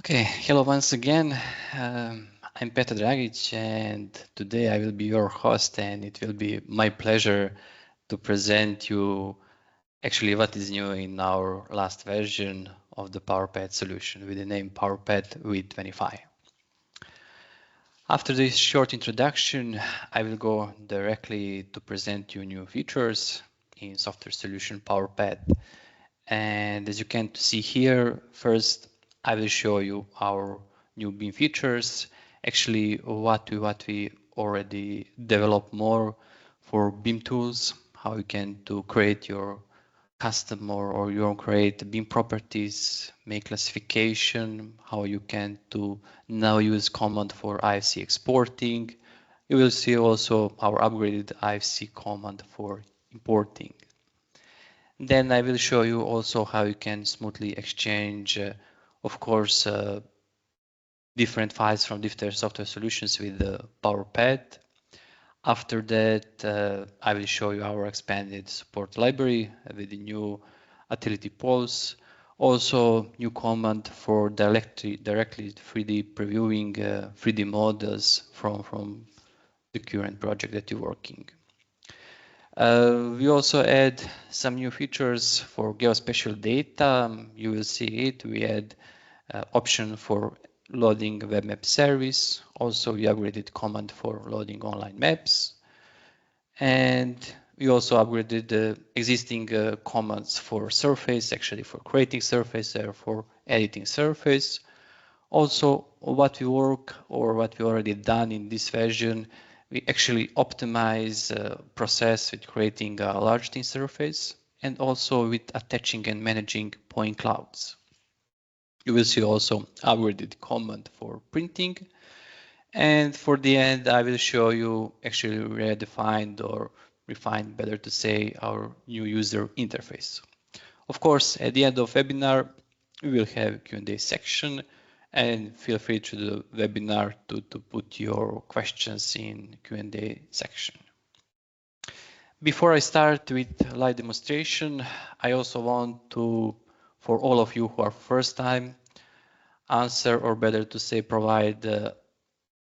Okay, hello once again. I'm Petar Dragic, and today I will be your host, and it will be my pleasure to present you actually what is new in our last version of the Power Path solution with the name Power Path V25. After this short introduction, I will go directly to present you new features in software solution Power Path. And as you can see here, first I will show you our new BIM features, actually what we already developed more for BIM tools, how you can to create your custom or your create BIM properties, make classification, how you can to now use command for IFC exporting. You will see also our upgraded IFC command for importing. Then I will show you also how you can smoothly exchange, of course, different files from different software solutions with the Power Path. After that, I will show you our expanded support library with the new utility pools. Also, new command for directly 3D previewing 3D models from the current project that you're working. We also add some new features for geospatial data. You will see it. We add option for loading web map service. Also, we upgraded command for loading online maps. And we also upgraded the existing commands for surface, actually for creating surface or for editing surface. Also, what we work or what we already done in this version, we actually optimize process with creating a large thin surface and also with attaching and managing point clouds. You will see also upgraded command for printing. And for the end, I will show you actually redefined or refined, better to say, our new user interface. Of course, at the end of webinar, we will have a Q&A section, and feel free to the webinar to put your questions in Q&A section. Before I start with live demonstration, I also want to, for all of you who are first time, answer, or better to say, provide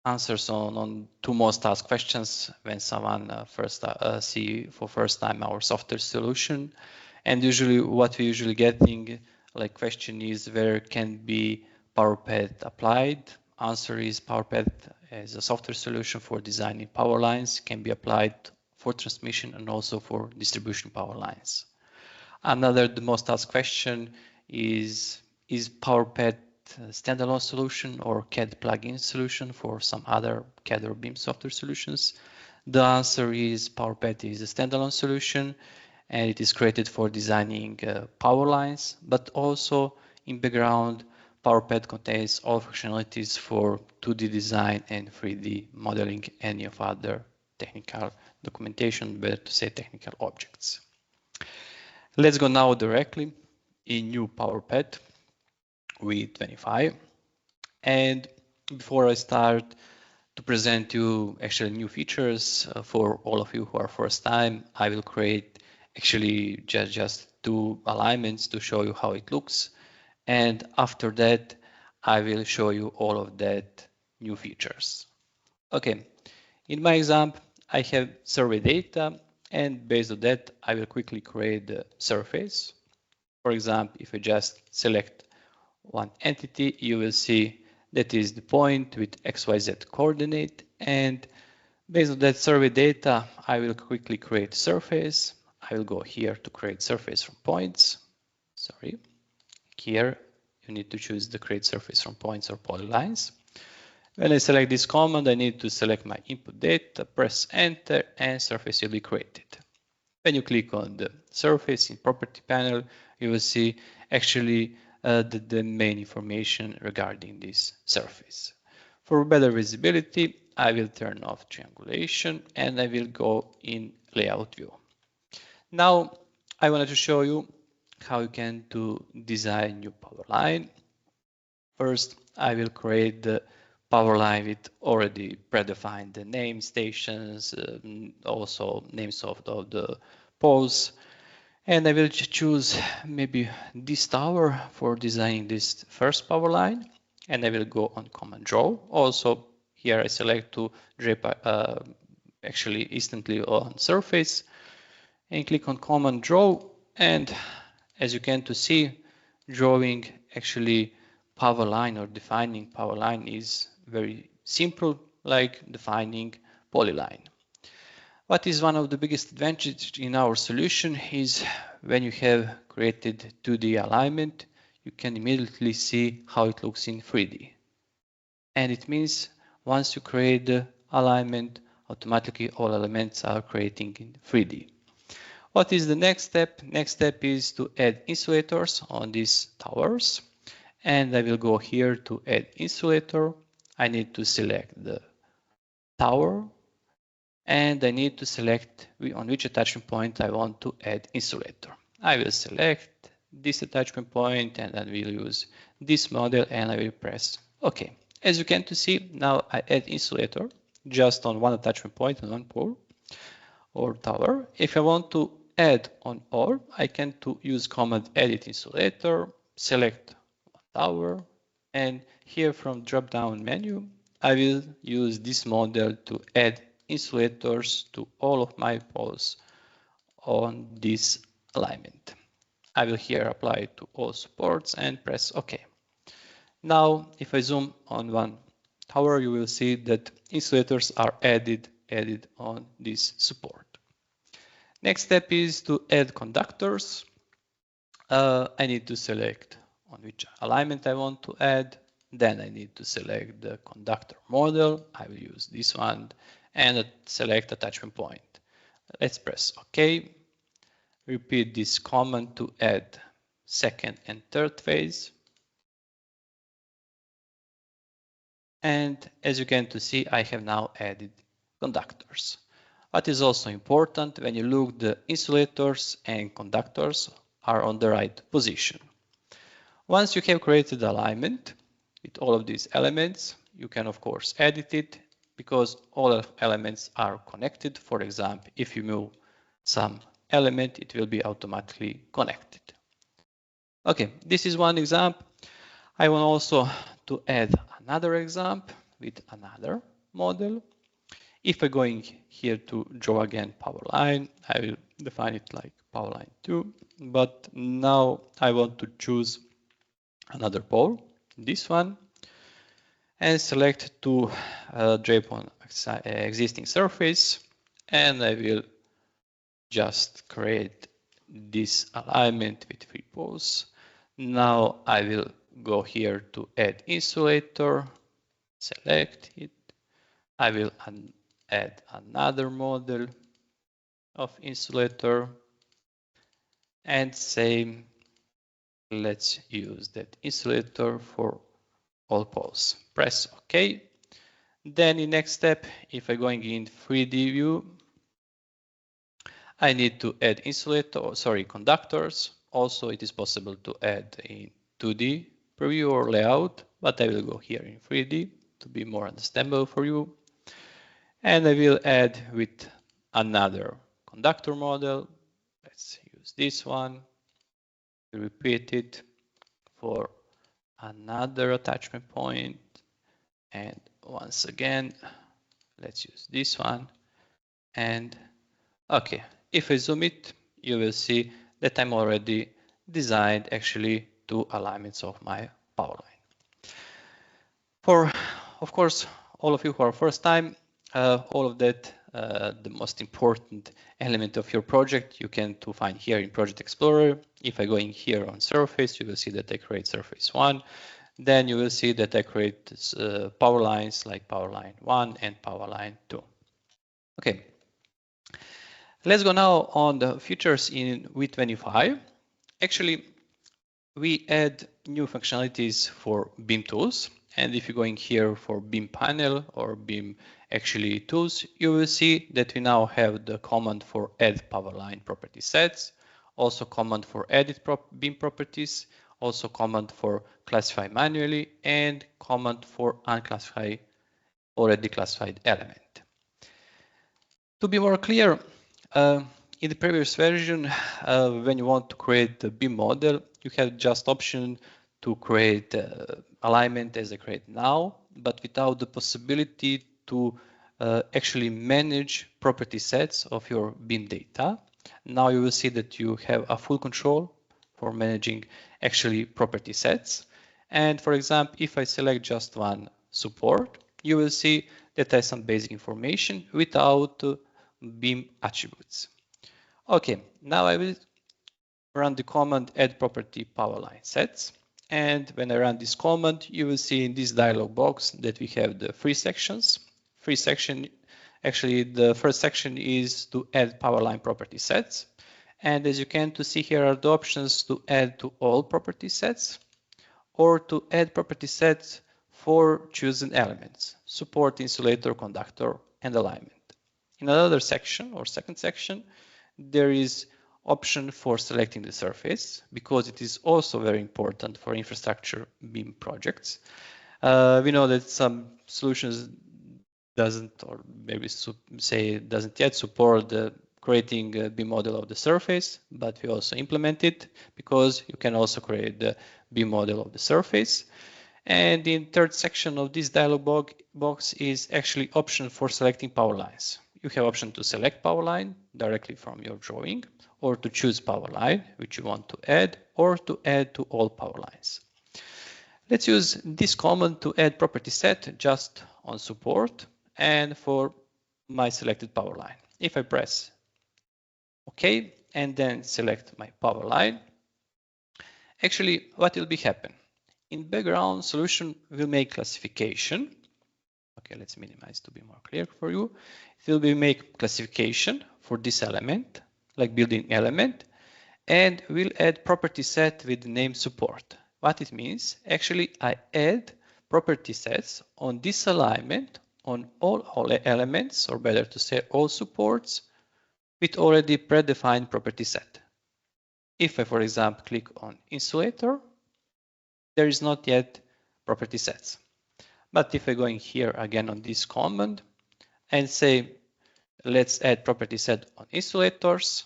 answers on two most asked questions when someone first see for first time our software solution. And usually what we usually getting like question is where can be Power Path applied? Answer is Power Path as a software solution for designing power lines can be applied for transmission and also for distribution power lines. Another the most asked question is Power Path standalone solution or CAD plugin solution for some other CAD or BIM software solutions? The answer is Power Path is a standalone solution and it is created for designing power lines, but also in background, Power Path contains all functionalities for 2D design and 3D modeling, any of other technical documentation, better to say technical objects. Let's go now directly in new Power Path V25. And before I start to present you actually new features for all of you who are first time, I will create actually just two alignments to show you how it looks. And after that, I will show you all of that new features. Okay, in my example, I have survey data, and based on that, I will quickly create the surface. For example, if I just select one entity, you will see that is the point with XYZ coordinate, and based on that survey data, I will quickly create surface. I will go here to create surface from points. Sorry, here you need to choose the create surface from points or polylines. When I select this command, I need to select my input data, press enter, and surface will be created. When you click on the surface in property panel, you will see actually the main information regarding this surface. For better visibility, I will turn off triangulation and I will go in layout view. Now I wanted to show you how you can design new power line. First, I will create the power line with already predefined the name stations, also names of the poles. And I will choose maybe this tower for designing this first power line. and I will go on Command Draw. Also here I select to drape actually instantly on surface and click on Command Draw, and as you can to see, drawing actually power line or defining power line is very simple, like defining polyline. What is one of the biggest advantages in our solution is when you have created 2D alignment, you can immediately see how it looks in 3D. And it means once you create the alignment, automatically all elements are creating in 3D. What is the next step? Next step is to add insulators on these towers. And I will go here to add insulator. I need to select the tower, and I need to select on which attachment point I want to add insulator. I will select this attachment point, and I will use this model, and I will press OK. As you can see, now I add insulator just on one attachment point and one pole or tower. If I want to add on all, I can use command edit insulator, select tower, and here from drop down menu I will use this model to add insulators to all of my poles on this alignment. I will here apply to all supports and press OK. Now if I zoom on one tower, you will see that insulators are added on this support. Next step is to add conductors. I need to select on which alignment I want to add. Then I need to select the conductor model. I will use this one and select attachment point. Let's press OK. Repeat this command to add second and third phase. And as you can see, I have now added conductors. What is also important, when you look, the insulators and conductors are on the right position. Once you have created the alignment with all of these elements, you can of course edit it because all of elements are connected. For example, if you move some element, it will be automatically connected. Okay, this is one example. I want also to add another example with another model. If I'm going here to draw again power line, I will define it like power line 2, but now I want to choose another pole, this one, and select to drape on existing surface, and I will just create this alignment with 3 poles. Now I will go here to add insulator, select it. I will add another model of insulator, and same, let's use that insulator for all poles. Press OK. Then in next step, if I'm going in 3D view, I need to add conductors. Also, it is possible to add in 2D preview or layout, but I will go here in 3D to be more understandable for you. And I will add with another conductor model. Let's use this one. Repeat it for another attachment point. And once again, let's use this one. And okay, if I zoom it, you will see that I'm already designed actually 2 alignments of my power line. For, of course, all of you who are first time, all of that, the most important element of your project, you can find here in Project Explorer. If I go in here on surface, you will see that I create surface 1. Then you will see that I create power lines like power line 1 and power line 2. Okay. Let's go now on the features in V25. Actually, we add new functionalities for BIM tools. And if you're going here for BIM panel or BIM actually tools, you will see that we now have the command for add power line property sets, also command for edit BIM properties, also command for classify manually, and command for unclassify already classified element. To be more clear, in the previous version, when you want to create the BIM model, you have just option to create alignment as I create now, but without the possibility to actually manage property sets of your BIM data. Now you will see that you have a full control for managing actually property sets. And for example, if I select just one support, you will see that has some basic information without BIM attributes. Okay, now I will run the command add property power line sets. And when I run this command, you will see in this dialog box that we have the three sections. Actually, the first section is to add power line property sets. And as you can see here are the options to add to all property sets or to add property sets for chosen elements, support, insulator, conductor, and alignment. In another section or second section, there is option for selecting the surface because it is also very important for infrastructure BIM projects. We know that some solutions doesn't, or maybe say doesn't yet support the creating a BIM model of the surface, but we also implement it because you can also create the BIM model of the surface. And the third section of this dialog box is actually option for selecting power lines. You have option to select power line directly from your drawing, or to choose power line, which you want to add, or to add to all power lines. Let's use this command to add property set just on support and for my selected power line. If I press OK and then select my power line, actually what will be happen? In background, solution will make classification. Okay, let's minimize to be more clear for you. It will be make classification for this element, like building element, and will add property set with the name support. What it means, actually I add property sets on this alignment on all elements, or better to say all supports, with already predefined property set. If I, for example, click on insulator, there is not yet property sets. But if I go in here again on this command and say, let's add property set on insulators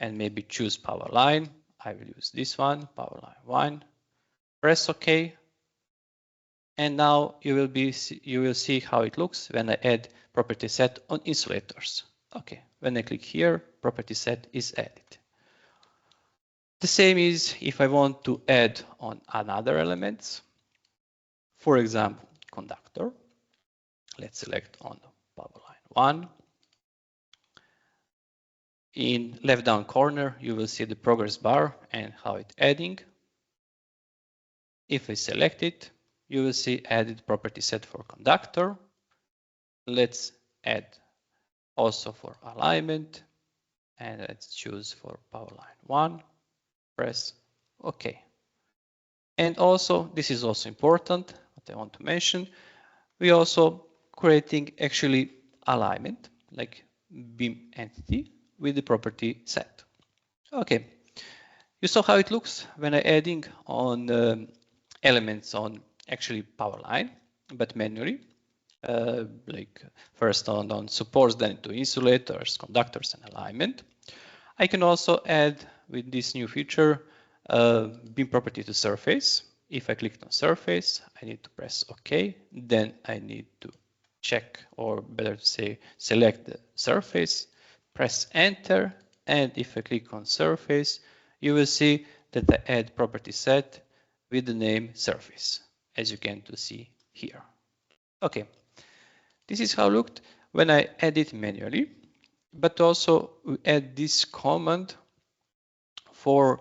and maybe choose power line, I will use this one, power line 1, press OK. And now you will see how it looks when I add property set on insulators. Okay, when I click here, property set is added. The same is if I want to add on another elements. For example, conductor. Let's select on power line 1. In left down corner, you will see the progress bar and how it's adding. If I select it, you will see added property set for conductor. Let's add also for alignment, and let's choose for power line 1. Press OK. And also, this is also important, what I want to mention, we also creating actually alignment, like BIM entity with the property set. Okay, you saw how it looks when I adding on elements on actually power line, but manually, like first on supports, then to insulators, conductors, and alignment. I can also add with this new feature BIM property to surface. If I click on surface, I need to press OK. Then I need to check, or better to say, select the surface, press enter. And if I click on surface, you will see that I add property set with the name surface, as you can see here. Okay, this is how it looked when I add it manually, but also we add this command for,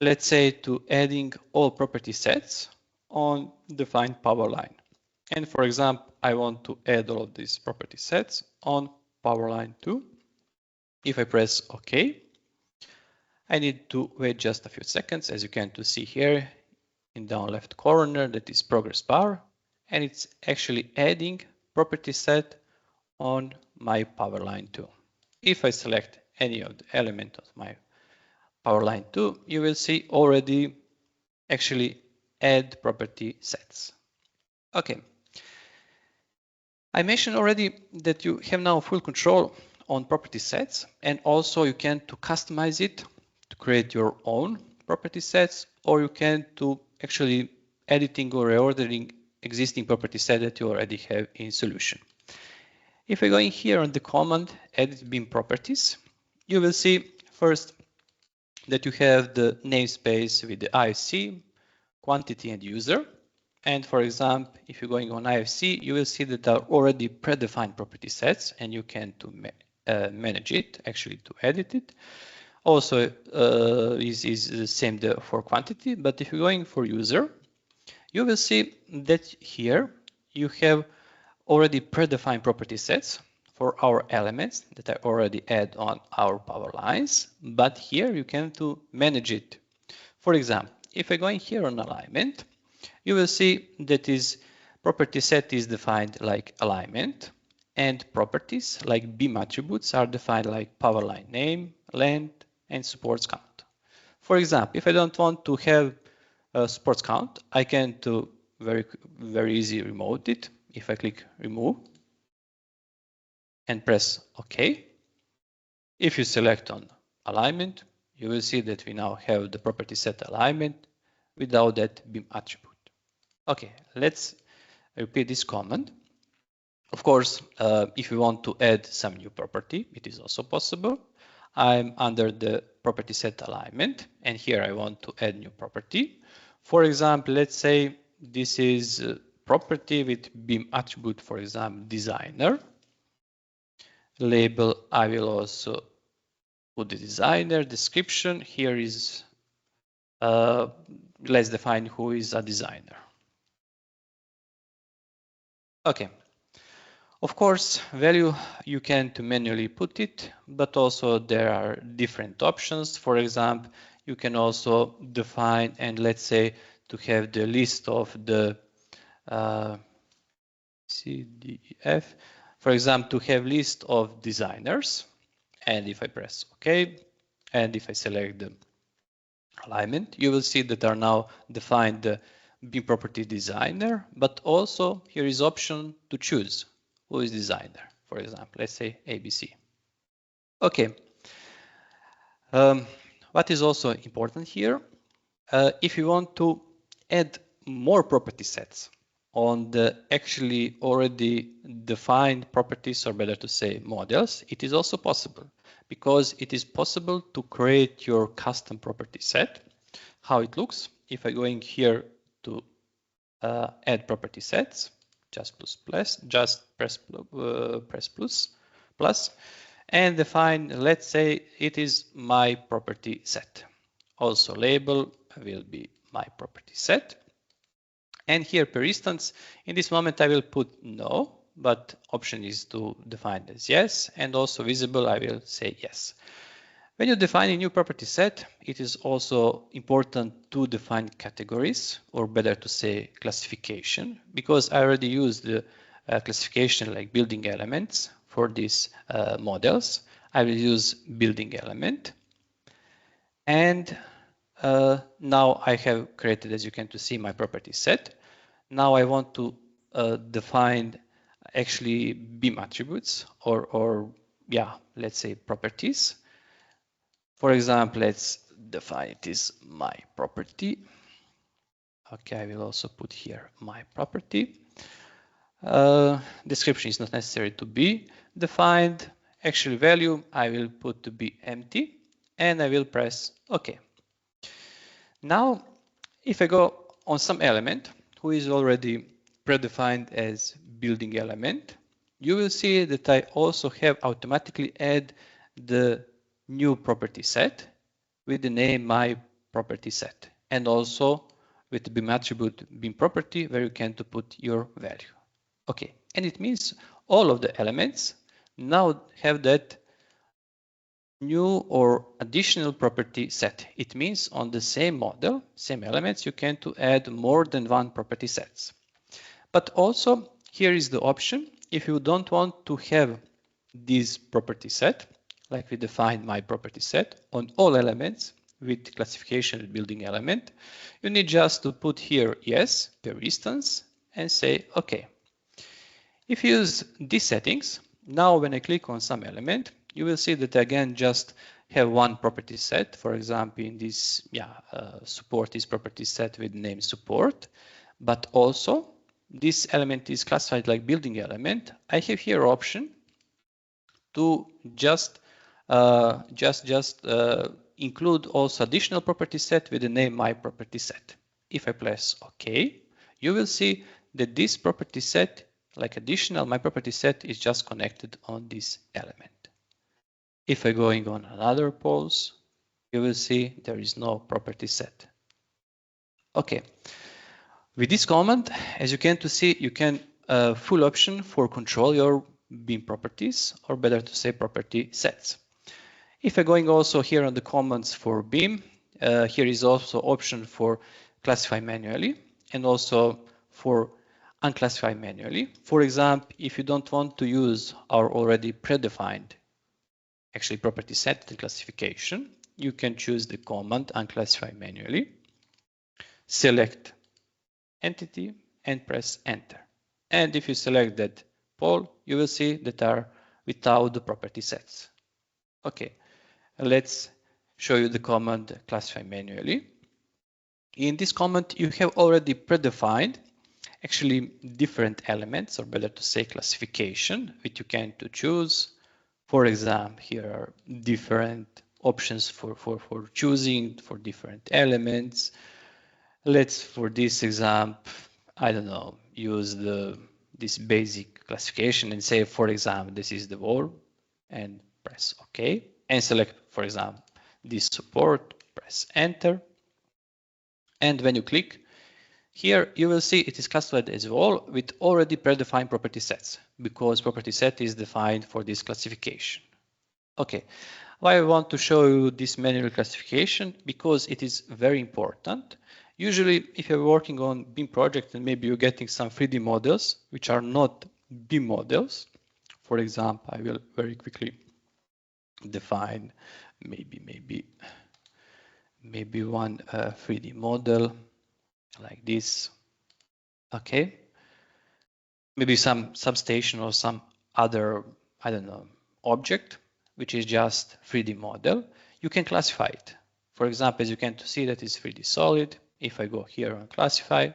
let's say, to adding all property sets on defined power line. And for example, I want to add all of these property sets on power line 2. If I press OK, I need to wait just a few seconds, as you can see here in down left corner, that is progress bar, and it's actually adding property set on my power line 2. If I select any of the element of my power line 2, you will see already actually add property sets. Okay. I mentioned already that you have now full control on property sets, and also you can to customize it to create your own property sets, or you can to actually editing or reordering existing property set that you already have in solution. If we go in here on the command edit BIM properties, you will see first that you have the namespace with the IFC, quantity and user. And for example, if you're going on IFC, you will see that there are already predefined property sets and you can manage it, actually to edit it. Also is the same for quantity, but if you're going for user, you will see that here you have already predefined property sets for our elements that I already add on our power lines, but here you can manage it. For example, if I go in here on alignment, you will see that is property set is defined like alignment, and properties like BIM attributes are defined like power line name, length, and supports count. For example, if I don't want to have a supports count, I can very easy remote it. If I click remove and press OK, if you select on alignment, you will see that we now have the property set alignment without that BIM attribute. Okay, let's repeat this command. Of course, if you want to add some new property, it is also possible. I'm under the property set alignment, and here I want to add new property. For example, let's say this is a property with BIM attribute, for example, designer. Label, I will also put the designer. Description, here is, let's define who is a designer. Okay. Of course, value you can manually put it, but also there are different options. For example, you can also define and let's say to have the list of the CDF, for example, to have list of designers. And if I press OK, and if I select the alignment, you will see that are now defined the BIM property designer, but also here is option to choose who is designer. For example, let's say ABC. Okay. What is also important here, if you want to add more property sets on the actually already defined properties, or better to say models, it is also possible, because it is possible to create your custom property set. How it looks, if I go in here to add property sets, just press plus and define, let's say it is my property set. Also label will be my property set. And here per instance, in this moment I will put no, but option is to define as yes, and also visible I will say yes. When you define a new property set, it is also important to define categories, or better to say classification, because I already used the classification like building elements for these models. I will use building element. And now I have created, as you can see, my property set. Now I want to define actually BIM attributes, or let's say properties. For example, let's define it is my property. Okay, I will also put here my property. Description is not necessary to be defined. Actual value I will put to be empty, and I will press OK. Now, if I go on some element who is already predefined as building element, you will see that I also have automatically add the new property set with the name my property set, and also with the BIM attribute BIM property where you can put your value. Okay, and it means all of the elements now have that new or additional property set. It means on the same model, same elements, you can add more than one property sets. But also here is the option, if you don't want to have this property set, like we defined my property set on all elements with classification building element, you need just to put here yes per instance and say OK. If you use these settings, now when I click on some element, you will see that again just have one property set. For example, in this support is property set with name support. but also this element is classified like building element. I have here option to just include also additional property set with the name my property set. If I press OK, you will see that this property set, like additional my property set, is just connected on this element. If I going on another pose, you will see there is no property set. Okay. With this command, as you can see, you can full option for control your BIM properties, or better to say property sets. If I'm going also here on the commands for BIM, here is also option for classify manually and also for unclassify manually. For example, if you don't want to use our already predefined actually property set and classification, you can choose the command unclassify manually, select entity and press enter. And if you select that pole, you will see that are without the property sets. Okay, let's show you the command classify manually. In this command, you have already predefined actually different elements, or better to say classification, which you can to choose. For example, here are different options for choosing for different elements. Let's, for this example, I don't know, use this basic classification and say, for example, this is the wall, and press OK, and select, for example, this support, press enter. And when you click here, you will see it is classified as wall with already predefined property sets, because property set is defined for this classification. Okay, why I want to show you this manual classification? Because it is very important. Usually, if you're working on BIM project and maybe you're getting some 3D models, which are not BIM models. For example, I will very quickly define maybe one 3D model like this. Okay. Maybe some substation or some other, I don't know, object, which is just 3D model. You can classify it. For example, as you can see that is 3D solid. If I go here and classify,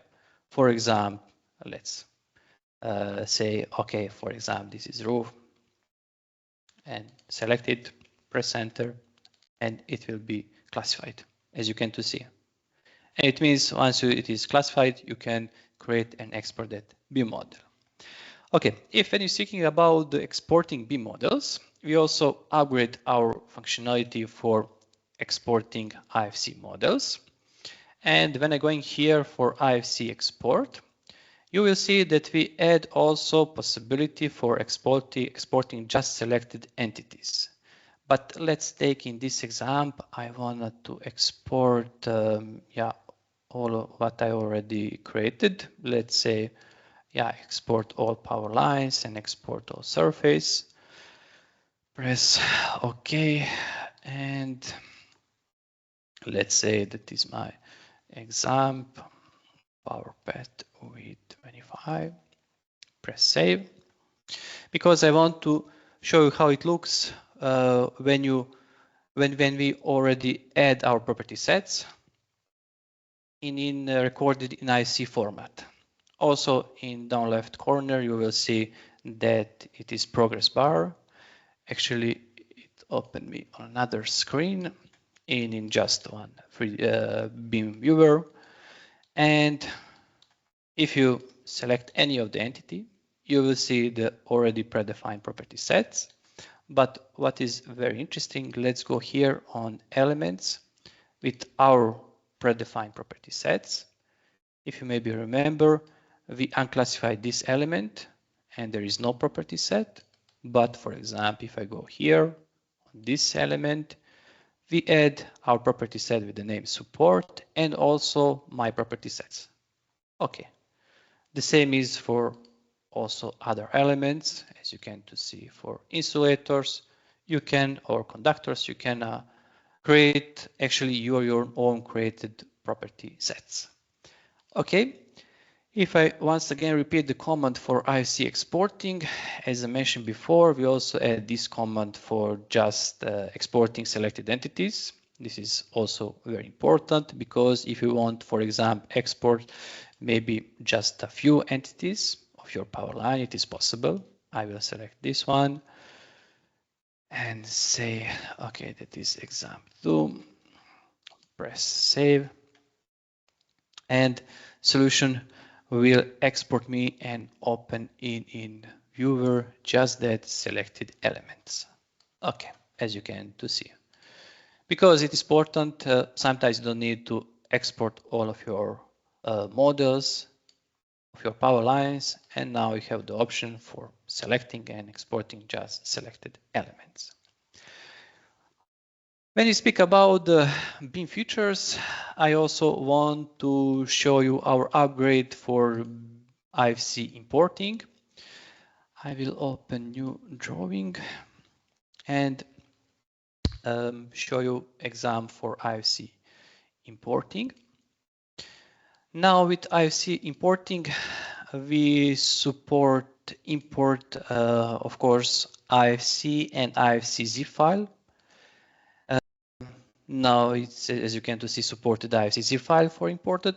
for example, let's say, okay, for example, this is roof, and select it, press enter, and it will be classified, as you can see. And it means once it is classified, you can create and export that BIM model. Okay, if when you're thinking about the exporting BIM models, we also upgrade our functionality for exporting IFC models. And when I'm going here for IFC export, you will see that we add also possibility for exporting just selected entities. But let's take in this example, I wanted to export all of what I already created. Let's say, export all power lines and export all surface. Press OK, and let's say that is my example, Power Path V25. Press save, because I want to show you how it looks when we already add our property sets in recorded in IC format. Also in down left corner, you will see that it is progress bar. Actually, it opened me on another screen in just one free BIM viewer. And if you select any of the entity, you will see the already predefined property sets. But what is very interesting, let's go here on elements with our predefined property sets. If you maybe remember, we unclassified this element and there is no property set. But for example, if I go here on this element, we add our property set with the name support and also my property sets. Okay. The same is for also other elements, as you can see for insulators, you can, or conductors, you can create actually your own created property sets. Okay. If I once again repeat the command for IFC exporting, as I mentioned before, we also add this command for just exporting selected entities. This is also very important because if you want, for example, export maybe just a few entities of your power line, it is possible. I will select this one and say, okay, that is example 2. Press save, and solution will export me and open in viewer just that selected elements. Okay, as you can see. Because it is important, sometimes you don't need to export all of your models of your power lines, and now you have the option for selecting and exporting just selected elements. When you speak about the BIM features, I also want to show you our upgrade for IFC importing. I will open new drawing and show you example for IFC importing. Now with IFC importing, we support import, of course, IFC and IFC zip file. Now it's, as you can see, supported IFC zip file for imported,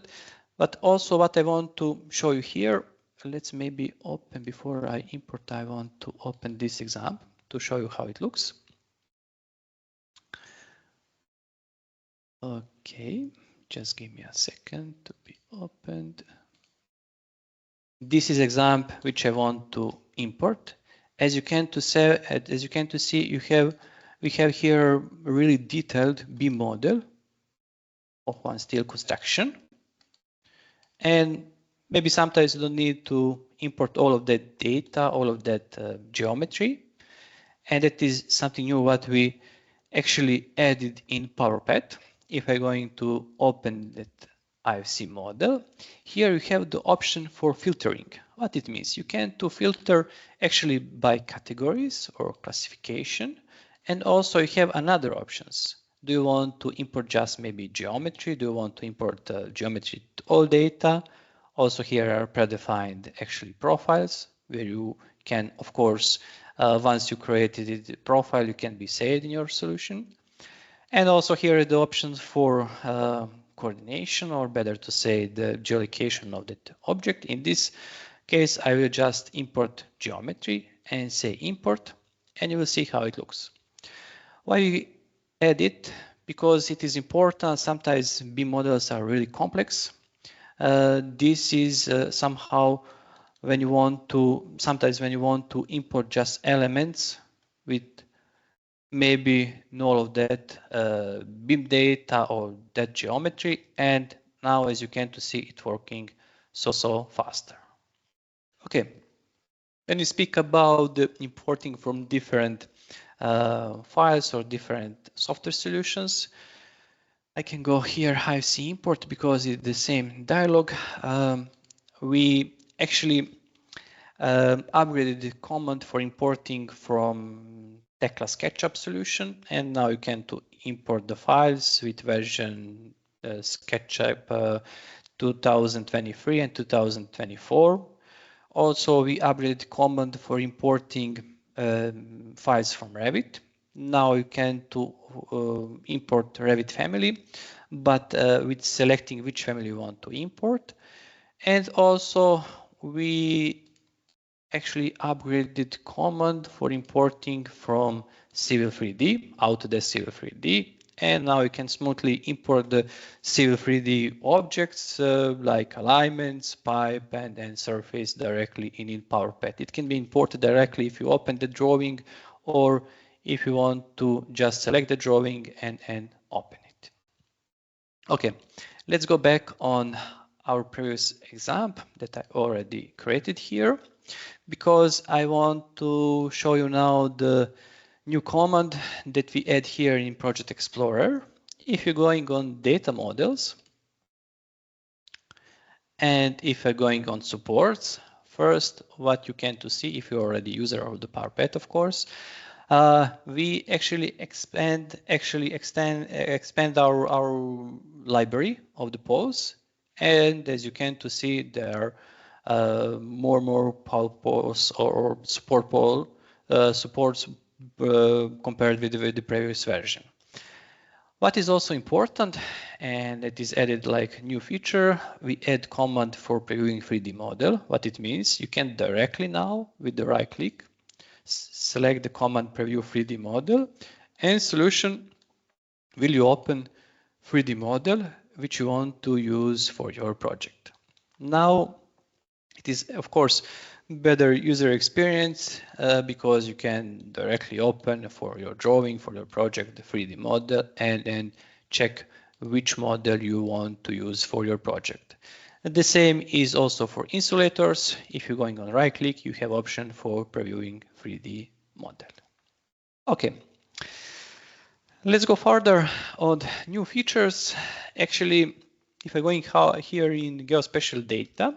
but also what I want to show you here, let's maybe open, before I import, I want to open this example to show you how it looks. Okay, just give me a second to be opened. This is example which I want to import. As you can see, we have here a really detailed BIM model of one steel construction. And maybe sometimes you don't need to import all of that data, all of that geometry. And that is something new what we actually added in Power Path. If I'm going to open that IFC model, here you have the option for filtering. What it means, you can filter actually by categories or classification, and also you have another options. Do you want to import just maybe geometry? Do you want to import geometry to all data? Also here are predefined actually profiles where you can, of course, once you created the profile, you can be saved in your solution. And also here are the options for coordination, or better to say the geolocation of that object. In this case, I will just import geometry and say import, and you will see how it looks. Why we add it? Because it is important. Sometimes BIM models are really complex. This is somehow when you want to, sometimes when you want to import just elements with maybe all of that BIM data or that geometry, and now as you can see it working so faster. Okay, when you speak about the importing from different files or different software solutions, I can go here IFC import because it's the same dialog. We actually upgraded the command for importing from Tekla SketchUp solution, and now you can import the files with version SketchUp 2023 and 2024. Also, we upgraded command for importing files from Revit. Now you can import Revit family, but with selecting which family you want to import. And also we actually upgraded command for importing from Civil 3D, Autodesk Civil 3D, and now you can smoothly import the Civil 3D objects like alignments, pipe, and surface directly in Power Path. It can be imported directly if you open the drawing, or if you want to just select the drawing and open it. Okay, let's go back on our previous example that I already created here, because I want to show you now the new command that we add here in Project Explorer. If you're going on data models, and if you're going on supports, first what you can see if you're already a user of the Power Path, of course, we actually expand our library of the poles, and as you can see, there are more power poles or support pole supports compared with the previous version. What is also important, and it is added like new feature, we add command for previewing 3D model. What it means, you can directly now with the right click, select the command preview 3D model, and solution will you open 3D model which you want to use for your project. Now, it is, of course, better user experience because you can directly open for your drawing, for your project, the 3D model, and then check which model you want to use for your project. And the same is also for insulators. If you're going on right click, you have option for previewing 3D model. Okay. Let's go further on new features. Actually, if I'm going here in geospatial data,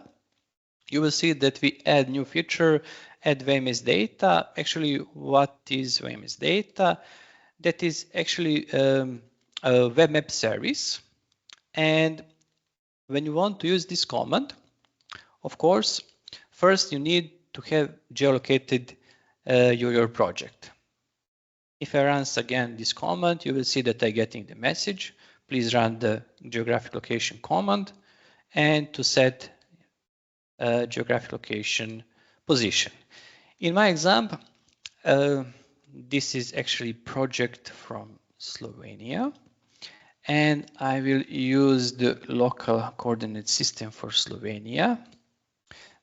you will see that we add new feature, add WMS data. Actually, what is WMS data? That is actually a web map service. And when you want to use this command, of course, first you need to have geolocated your project. If I run again this command, you will see that I'm getting the message. Please run the geographic location command and to set geographic location position. In my example, this is actually project from Slovenia, and I will use the local coordinate system for Slovenia.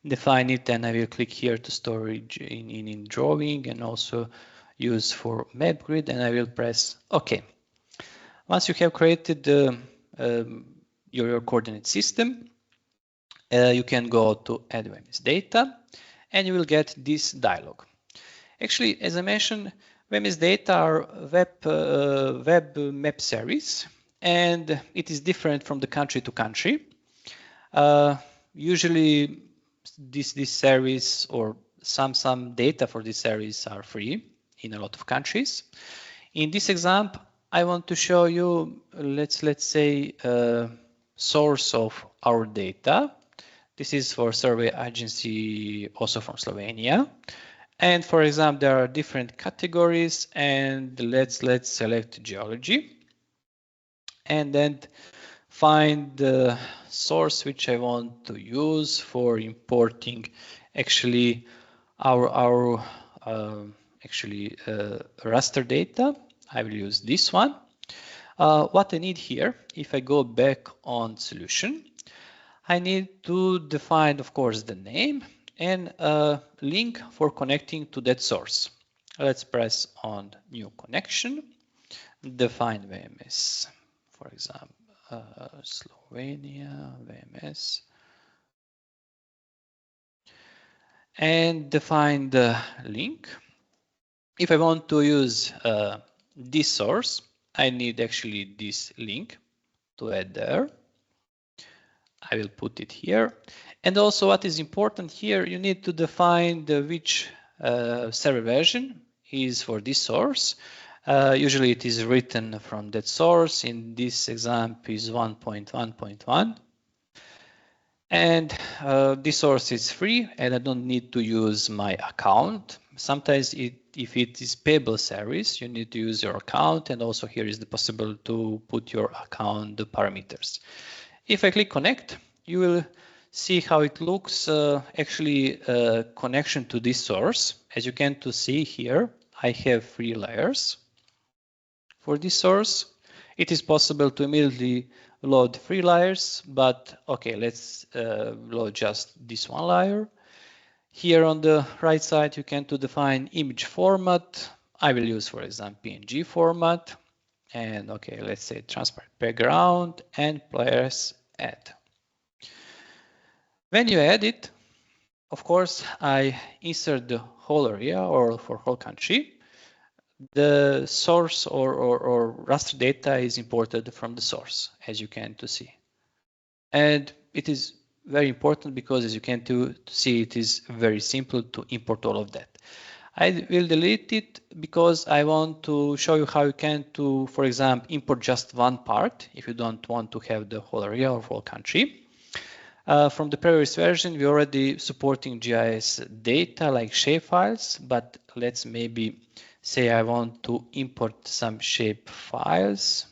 Define it, and I will click here to storage in drawing and also use for map grid, and I will press OK. Once you have created your coordinate system, you can go to add WMS data and you will get this dialog. Actually, as I mentioned, WMS data are web map service, and it is different from the country to country. Usually this service or some data for this service are free in a lot of countries. In this example, I want to show you, let's say, source of our data. This is for survey agency, also from Slovenia. And for example, there are different categories, and let's select geology, and then find the source which I want to use for importing actually our raster data. I will use this one. What I need here, if I go back on solution, I need to define, of course, the name and a link for connecting to that source. Let's press on new connection, define WMS, for example, Slovenia WMS, and define the link. If I want to use this source, I need actually this link to add there. I will put it here. And also what is important here, you need to define which server version is for this source. Usually it is written from that source. In this example is 1.1.1. And this source is free, and I don't need to use my account. Sometimes if it is payable service, you need to use your account, and also here is the possibility to put your account parameters. If I click connect, you will see how it looks actually connection to this source. As you can see here, I have 3 layers for this source. It is possible to immediately load 3 layers, but okay, let's load just this 1 layer. Here on the right side, you can define image format. I will use, for example, PNG format. And okay, let's say transparent background and press add. When you add it, of course, I insert the whole area or for whole country. The source or raster data is imported from the source, as you can see. And it is very important because, as you can see, it is very simple to import all of that. I will delete it because I want to show you how you can, for example, import just one part if you don't want to have the whole area or whole country. From the previous version, we're already supporting GIS data like shapefiles, but let's maybe say I want to import some shape files.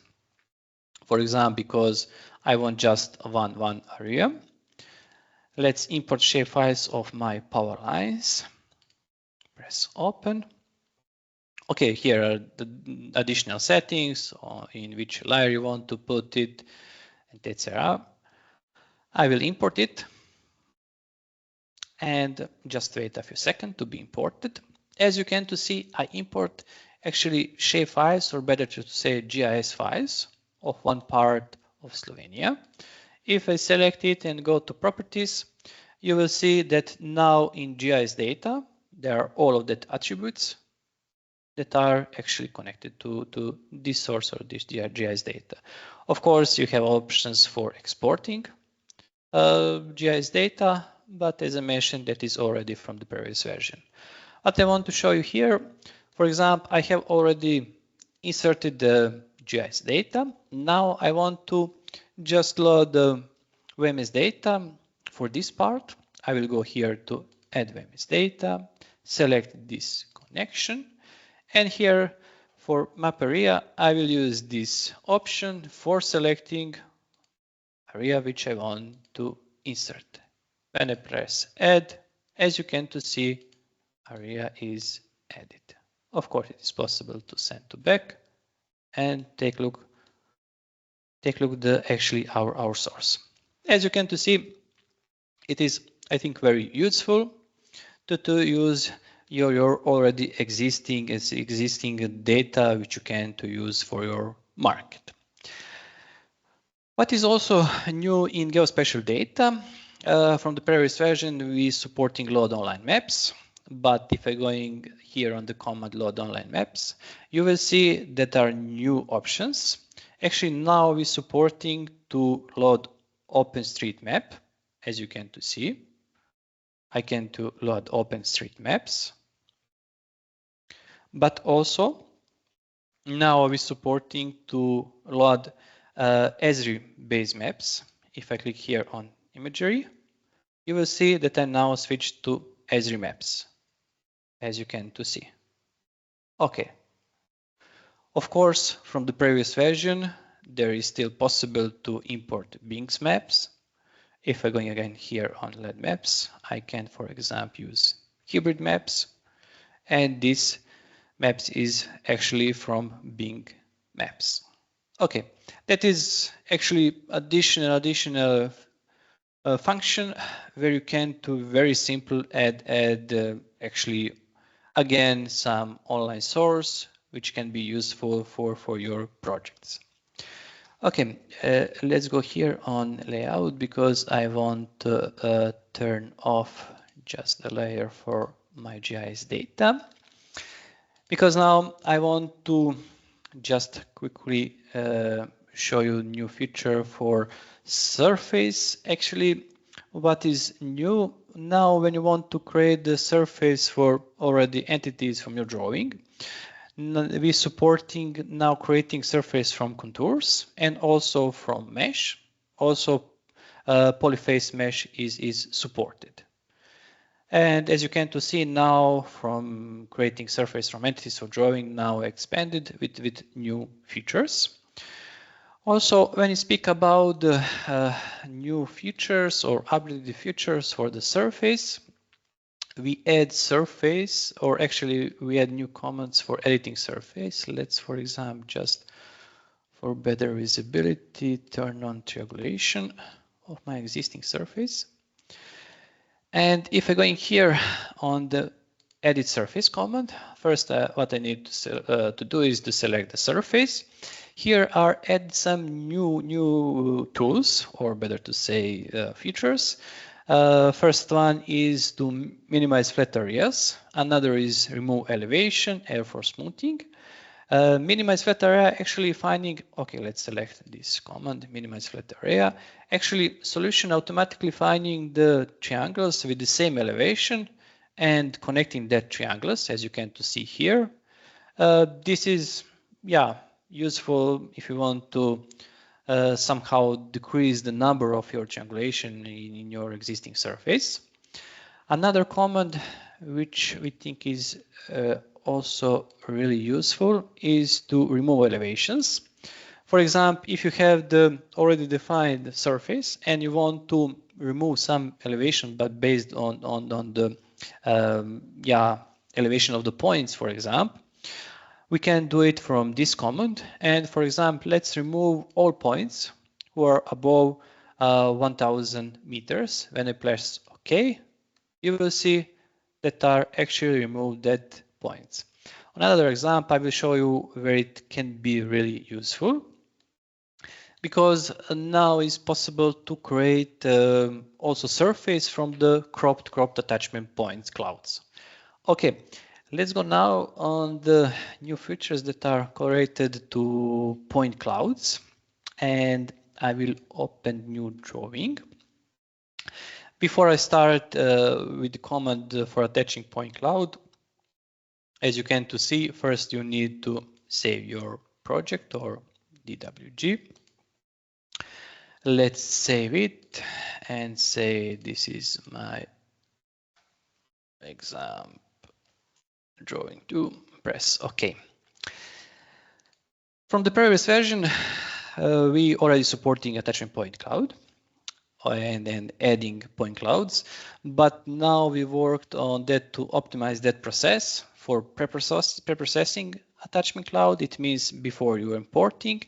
For example, because I want just one area, let's import shapefiles of my power lines. Press open. Okay, here are the additional settings in which layer you want to put it, and etc. I will import it and just wait a few seconds to be imported. As you can see, I import actually shape files, or better to say GIS files of one part of Slovenia. If I select it and go to properties, you will see that now in GIS data, there are all of the attributes that are actually connected to this source or this GIS data. Of course, you have options for exporting GIS data, but as I mentioned, that is already from the previous version. What I want to show you here, for example, I have already inserted the GIS data. Now I want to just load the WMS data for this part. I will go here to add WMS data, select this connection, and here for map area, I will use this option for selecting area which I want to insert. When I press add, as you can see, area is added. Of course, it is possible to send to back and take a look actually our source. As you can see, it is, I think, very useful to use your already existing data which you can use for your market. What is also new in geospatial data, from the previous version, we supporting load online maps. But if I'm going here on the command load online maps, you will see that there are new options. Actually, now we're supporting to load OpenStreetMap, as you can see. I can to load OpenStreetMaps. But also, now we're supporting to load Esri base maps. If I click here on imagery, you will see that I now switched to Esri maps, as you can see. Okay. Of course, from the previous version, there is still possible to import Bing's maps. If I'm going again here on LED maps, I can, for example, use hybrid maps, and this maps is actually from Bing Maps. Okay, that is actually additional function where you can do very simple add actually again some online source which can be useful for your projects. Okay, let's go here on layout because I want to turn off just the layer for my GIS data, because now I want to just quickly show you new feature for surface. Actually, what is new now when you want to create the surface for already entities from your drawing, we're supporting now creating surface from contours and also from mesh. Also, polyphase mesh is supported. And as you can see now, from creating surface from entities or drawing now expanded with new features. Also, when you speak about new features or updated features for the surface, we add surface, or actually we add new commands for editing surface. Let's, for example, just for better visibility, turn on triangulation of my existing surface. And if I go in here on the edit surface command, first what I need to do is to select the surface. Here are add some new tools, or better to say features. First one is to minimize flat areas. Another is remove elevation, air for smoothing. Minimize flat area, actually finding, okay, let's select this command, minimize flat area. Actually, solution automatically finding the triangles with the same elevation and connecting that triangles, as you can see here. This is, yeah, useful if you want to somehow decrease the number of your triangulation in your existing surface. Another command which we think is also really useful is to remove elevations. For example, if you have the already defined surface and you want to remove some elevation, but based on the elevation of the points, for example, we can do it from this command. And for example, let's remove all points who are above 1000 meters. When I press OK, you will see that are actually removed that points. Another example I will show you where it can be really useful, because now it's possible to create also surface from the cropped attachment points clouds. Okay, let's go now on the new features that are correlated to point clouds, and I will open new drawing. Before I start with the command for attaching point cloud, as you can to see, first you need to save your project or DWG. Let's save it and say this is my example drawing 2. Press OK. From the previous version, we already supporting attachment point cloud and then adding point clouds, but now we worked on that to optimize that process for pre-processing attachment cloud. It means before you importing,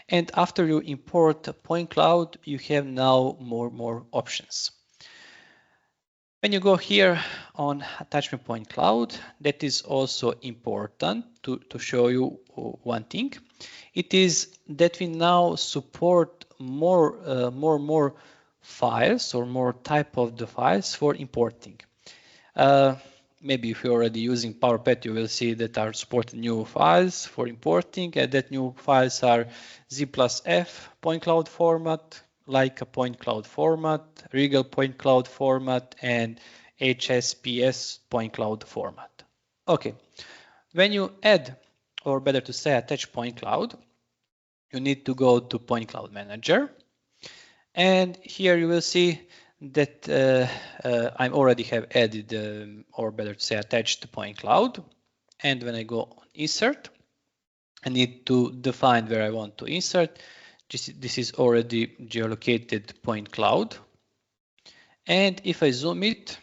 and after you import a point cloud, you have now more options. When you go here on attachment point cloud, that is also important to show you one thing. It is that we now support more files or more type of the files for importing. Maybe if you're already using Power Path, you will see that are supported new files for importing, and that new files are Z+F point cloud format, like a point cloud format, Regal point cloud format, and HSPS point cloud format. Okay, when you add, or better to say attach point cloud, you need to go to point cloud manager, and here you will see that I already have added, or better to say attached the point cloud. And when I go on insert, I need to define where I want to insert. This is already geolocated point cloud. And if I zoom it,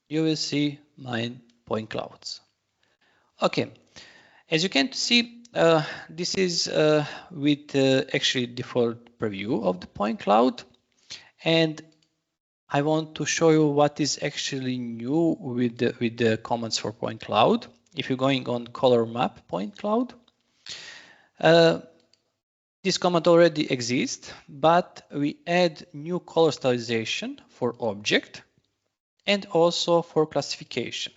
you will see my point clouds. Okay, as you can see, this is with actually default preview of the point cloud. And I want to show you what is actually new with the commands for point cloud. If you're going on color map point cloud, this command already exists, but we add new color stylization for object and also for classification.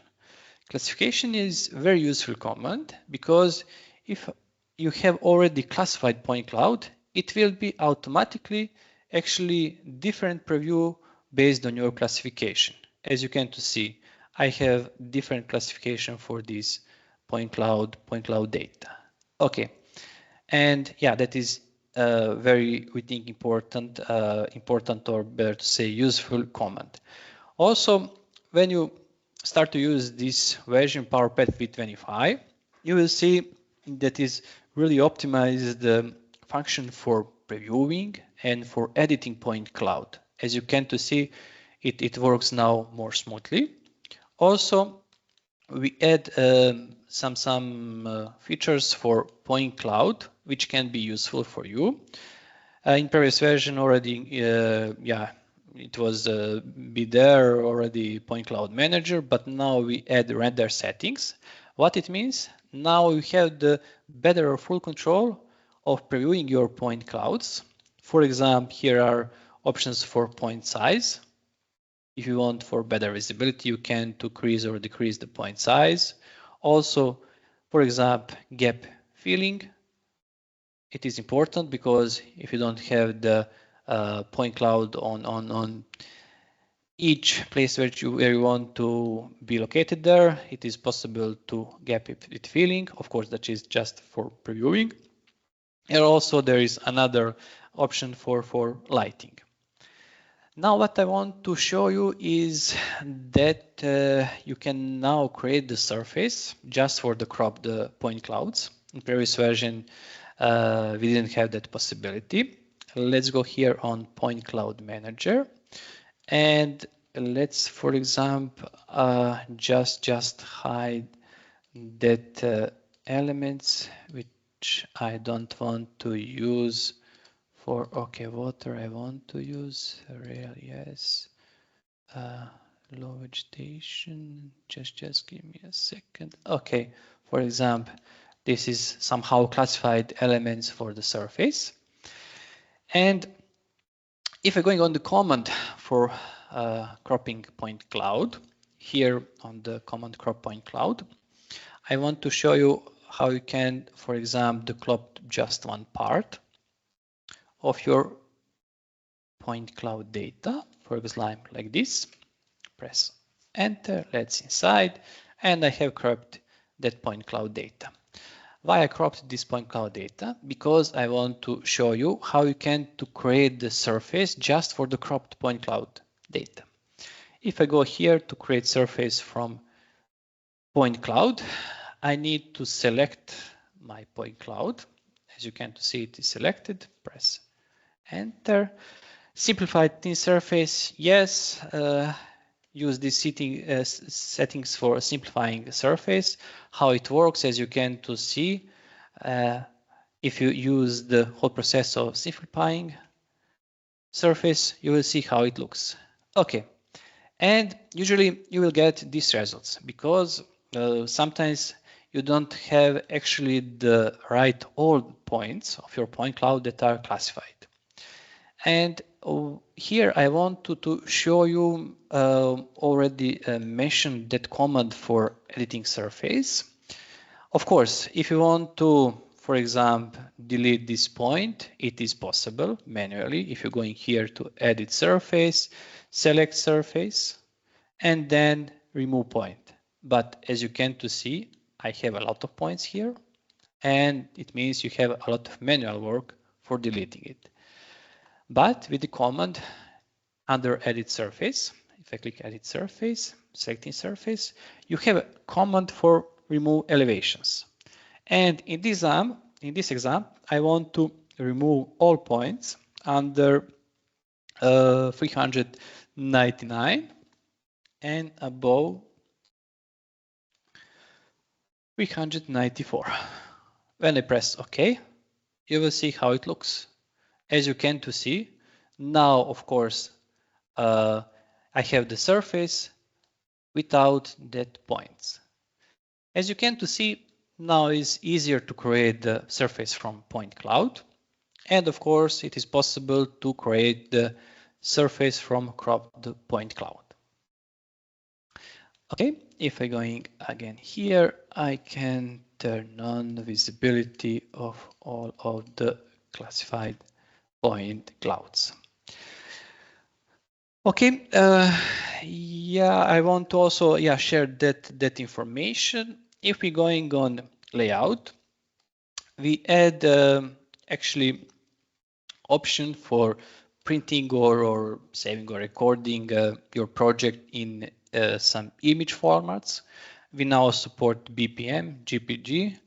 Classification is a very useful command, because if you have already classified point cloud, it will be automatically actually different preview based on your classification. As you can see, I have different classification for this point cloud data. Okay, and yeah, that is very, we think, important or better to say useful command. Also, when you start to use this version Power Path V25, you will see that is really optimized function for previewing and for editing point cloud. As you can see, it works now more smoothly. Also, we add some features for point cloud, which can be useful for you. In previous version already, it was be there already point cloud manager, but now we add render settings. What it means? Now you have the better or full control of previewing your point clouds. For example, here are options for point size. If you want for better visibility, you can increase or decrease the point size. Also, for example, gap filling. It is important because if you don't have the point cloud on each place where you want to be located there, it is possible to gap it filling. Of course, that is just for previewing. And also there is another option for lighting. Now what I want to show you is that you can now create the surface just for the cropped point clouds. In previous version, we didn't have that possibility. Let's go here on Point Cloud Manager, and let's, for example, just hide that elements which I don't want to use for, okay, water I want to use, rail, yes, low vegetation, just give me a second. Okay, for example, this is somehow classified elements for the surface. And if I'm going on the command for cropping point cloud, here on the command crop point cloud, I want to show you how you can, for example, crop just one part of your point cloud data, for example, like this. Press enter, let's inside, and I have cropped that point cloud data. Why I cropped this point cloud data? Because I want to show you how you can to create the surface just for the cropped point cloud data. If I go here to create surface from point cloud, I need to select my point cloud. As you can see, it is selected. Press enter. Simplified thin surface, yes. Use these settings for simplifying the surface. How it works, as you can to see, if you use the whole process of simplifying surface, you will see how it looks. Okay, and usually you will get these results because sometimes you don't have actually the right all points of your point cloud that are classified. And here I want to show you already mentioned that command for editing surface. Of course, if you want to, for example, delete this point, it is possible manually. If you're going here to edit surface, select surface, and then remove point. But as you can to see, I have a lot of points here, and it means you have a lot of manual work for deleting it. But with the command under edit surface, if I click edit surface, selecting surface, you have a command for remove elevations. And in this exam, I want to remove all points under 399 and above 394. When I press OK, you will see how it looks. As you can to see, now, of course, I have the surface without that points. As you can to see, now it's easier to create the surface from point cloud. And of course, it is possible to create the surface from cropped point cloud. Okay, if I'm going again here, I can turn on the visibility of all of the classified point clouds. Okay, yeah, I want to also share that information. If we're going on layout, we add actually option for printing or saving or recording your project in some image formats. We now support BPM, GPG,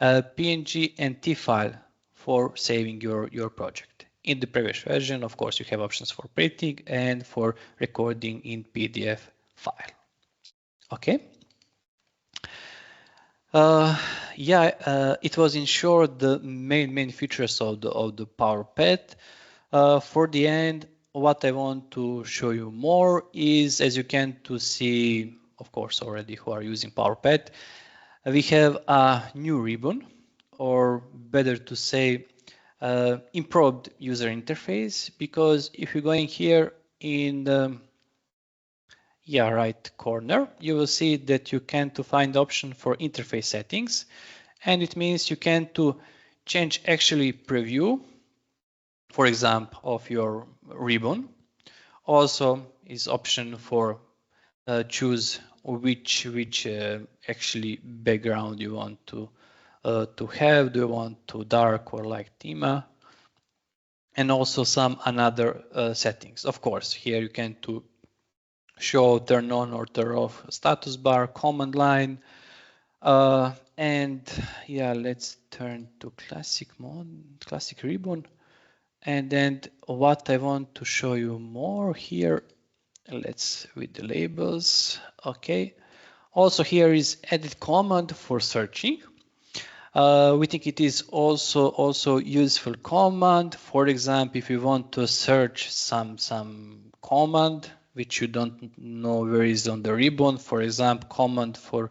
PNG, and T-file for saving your project. In the previous version, of course, you have options for printing and for recording in PDF file. Okay. It was in short the main features of the Power Path. For the end, what I want to show you more is, as you can to see, of course, already who are using Power Path, we have a new ribbon, or better to say, improved user interface, because if you're going here in the right corner, you will see that you can to find the option for interface settings, and it means you can to change actually preview, for example, of your ribbon. Also is option for choose which actually background you want to have. Do you want to dark or light theme? And also some another settings. Of course, here you can to show turn on or turn off status bar, command line, And yeah, let's turn to classic mode, classic ribbon. And then what I want to show you more here, let's with the labels. Okay. Also here is edit command for searching. We think it is also useful command. For example, if you want to search some command which you don't know where is on the ribbon, for example, command for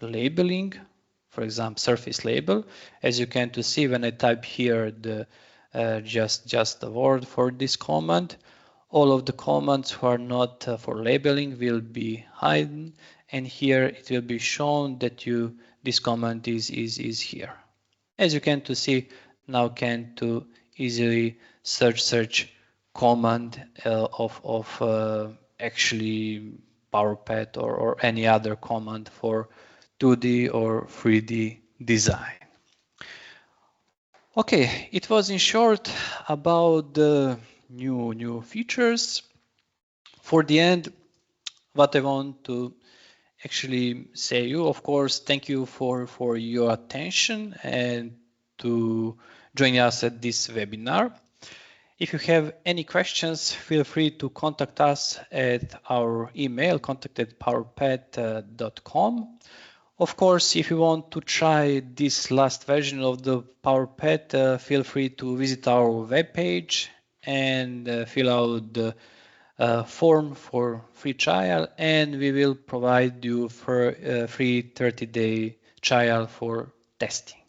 labeling, for example, surface label. As you can to see when I type here the just the word for this command, all of the commands who are not for labeling will be hidden, and here it will be shown that this command is here. As you can to see, now can to easily search command of actually Power Path or any other command for 2D or 3D design. Okay, it was in short about the new features. For the end, what I want to actually say you, of course, thank you for your attention and to join us at this webinar. If you have any questions, feel free to contact us at our email, contact@powerpath.com. Of course, if you want to try this last version of the Power Path, feel free to visit our webpage and fill out the form for free trial, and we will provide you for a free 30-day trial for testing.